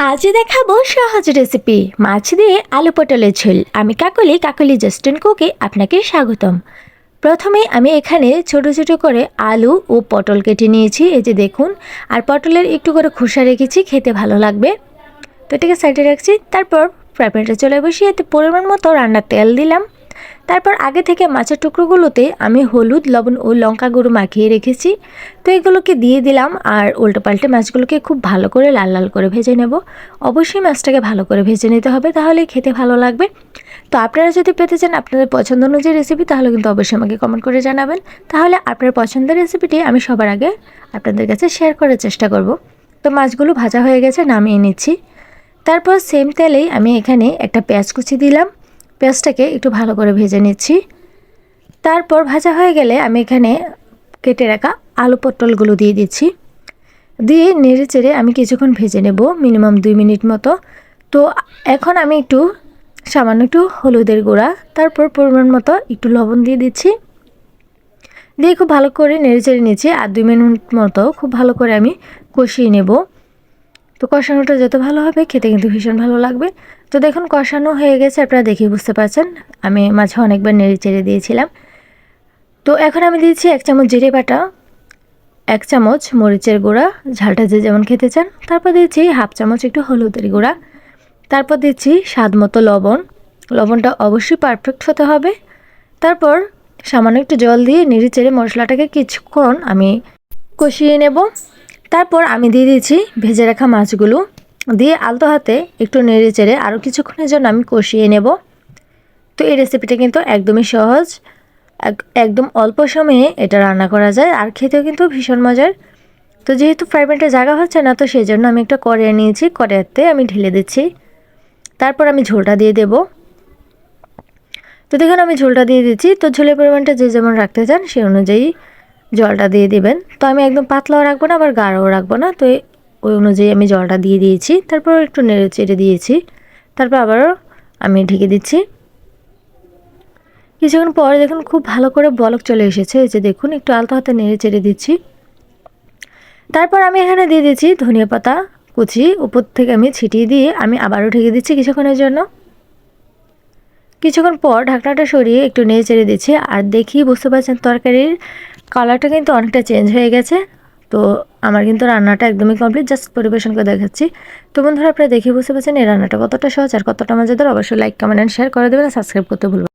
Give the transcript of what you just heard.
আজ দেখাবো সহজ রেসিপি মাছ দিয়ে আলু পটলের ঝোল। আমি কাকলি জাস্টিন কুকে আপনাকে স্বাগতম। প্রথমে আমি এখানে ছোট ছোট করে আলু ও পটল কেটে নিয়েছি, এই যে দেখুন। আর পটলের একটু করে খোসা রেখেছি, খেতে ভালো লাগবে। তো এটাকে সাইডে রাখছি। তারপর ফ্রাই প্যানটা চলে বসিয়ে এতে পরিমাণ মতো রান্নার তেল দিলাম। তারপর আগে থেকে মাছের টুকরোগুলোতে আমি হলুদ, লবণ ও লঙ্কা গুঁড়ো মাখিয়ে রেখেছি। তো এগুলোকে দিয়ে দিলাম আর উল্টো পাল্টে মাছগুলোকে খুব ভালো করে লাল লাল করে ভেজে নেব। অবশ্যই মাছটাকে ভালো করে ভেজে নিতে হবে, তাহলেই খেতে ভালো লাগবে। তো আপনারা যদি পেতে চান আপনাদের পছন্দ অনুযায়ী রেসিপি, তাহলে কিন্তু অবশ্যই আমাকে কমেন্ট করে জানাবেন। তাহলে আপনার পছন্দের রেসিপিটি আমি সবার আগে আপনাদের কাছে শেয়ার করার চেষ্টা করব। তো মাছগুলো ভাজা হয়ে গেছে, নামিয়ে নিচ্ছি। তারপর সেম তেলেই আমি এখানে একটা পেঁয়াজ কুচি দিলাম। পেঁয়াজটাকে একটু ভালো করে ভেজে নিচ্ছি। তারপর ভাজা হয়ে গেলে আমি এখানে কেটে রাখা আলু পটলগুলো দিয়ে দিচ্ছি। দিয়ে নেড়ে চেড়ে আমি কিছুক্ষণ ভেজে নেব, মিনিমাম 2 মিনিট মতো। তো এখন আমি সামান্য একটু হলুদের গুঁড়া, তারপর পরিমাণ মতো একটু লবণ দিয়ে দিচ্ছি। দিয়ে খুব ভালো করে নেড়ে চেড়ে নিচ্ছি। আর 2 মিনিট মতো খুব ভালো করে আমি কষিয়ে নেব। তো কষানোটা যত ভালো হবে খেতে কিন্তু ভীষণ ভালো লাগবে। তো দেখুন কষানো হয়ে গেছে, আপনারা দেখেই বুঝতে পারছেন। আমি মাঝে অনেকবার নেড়ে চেড়ে দিয়েছিলাম। তো এখন আমি দিচ্ছি 1 চামচ জিরে বাটা, 1 চামচ মরিচের গুঁড়া, ঝালটা যে যেমন খেতে চান। তারপর দিচ্ছি 1/2 চামচ একটু হলুদের গুঁড়া। তারপর দিচ্ছি স্বাদ মতো লবণ। লবণটা অবশ্যই পারফেক্ট হতে হবে। তারপর সামান্য একটু জল দিয়ে নেড়ে চেড়ে মশলাটাকে কিছুক্ষণ আমি কষিয়ে নেব। তারপর আমি দিয়ে দিচ্ছি ভেজে রাখা মাছগুলো, দিয়ে আলতো হাতে একটু নেড়ে চেড়ে আরও কিছুক্ষণের জন্য আমি কষিয়ে নেব। তো এই রেসিপিটা কিন্তু একদমই সহজ, একদম অল্প সময়ে এটা রান্না করা যায়, আর খেতেও কিন্তু ভীষণ মজার। তো যেহেতু ফ্রাই প্যানটা জায়গা হচ্ছে না, তো সেই জন্য আমি একটা কড়াই নিয়েছি, কড়াইতে আমি ঢেলে দিচ্ছি। তারপর আমি ঝোলটা দিয়ে দেব। তো দেখুন আমি ঝোলটা দিয়ে দিচ্ছি। তো ঝোলের পরিমাণটা যে যেমন রাখতে চান সেই অনুযায়ী জলটা দিয়ে দিবেন। তো আমি একদম পাতলাও রাখবো না, আবার গাঢ়ও রাখবো না। তো ওই অনুযায়ী আমি জলটা দিয়ে দিয়েছি। তারপর একটু নেড়ে চেড়ে দিয়েছি। তারপর আবারও আমি ঢেকে দিচ্ছি। কিছুক্ষণ পরে দেখুন খুব ভালো করে বলক চলে এসেছে, এই যে দেখুন একটু আলতো হাতে নেড়ে চেড়ে দিচ্ছি। তারপর আমি এখানে দিয়ে দিচ্ছি ধনিয়া পাতা কুচি, উপর থেকে আমি ছিটিয়ে দিয়ে আমি আবারও ঢেকে দিচ্ছি কিছুক্ষণের জন্য। কিছুক্ষণ পর ঢাকনাটা সরিয়ে একটু নেড়ে চেড়ে দিচ্ছি। আর দেখি বুঝতে পারছেন তরকারির কালারটা কিন্তু অনেকটা চেঞ্জ হয়ে গেছে। তো আমার কিন্তু রান্নাটা একদমই কমপ্লিট, জাস্ট পরিবেশন করে দেখাচ্ছি। তো বন্ধুরা আপনারা দেখে বুঝতে পারছেন এই রান্নাটা কতটা সহজ আর কতটা মজাদার। অবশ্যই লাইক, কমেন্ট অ্যান্ড শেয়ার করে দেবেন, আর সাবস্ক্রাইব করতে ভুলবেন না।